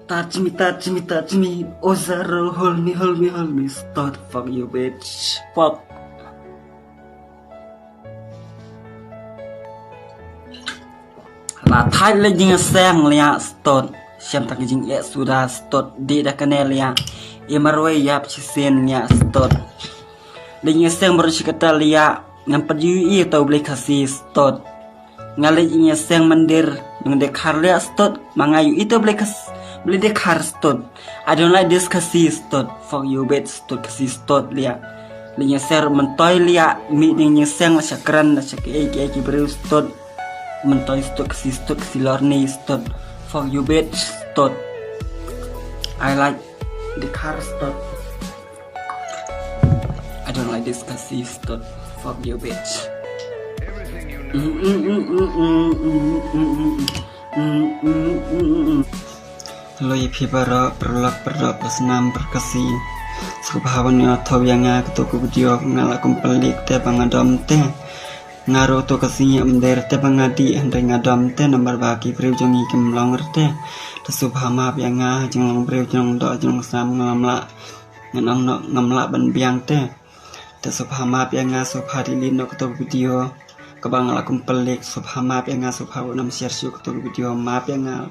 Touch me, Ozaro, hold me, start, fuck you, bitch, fuck. Là thái lên những sang lia start, xem tak jing ya sudah start di dah kenal lia, imarway ya pcisen lia start. Dengan sang baru kata lia, ngampat UI atau boleh kasih start. Ngalih yang sang mandir, yang dekar lia start, mangayu itu boleh dekar start. I don't like this kasih start, fuck you bitch start kasih start lia. Dengan sang mentoy lia, meeting yang sang syakran, syak eki baru start. Mentoy start kasih lorni start. Fuck you bitch start. I like dekar start. I don't like this kasih start. Fuck you bitch. Loy pibara perlak bersenam berkasih. Subhawan yang tahu yang aku video ngalakum pelik te bangadam te. Ngaruh tu kasih amder te bangadi andre ngadam te nomor bagi beri jongi kemlong te. Te subhama yang jeng beri jong do jong sam ngamla ngamla ban biang te. Te subhama yang subhadilin no ketu video. Kebang lakum pelik subhama yang subhawu nam share video map yang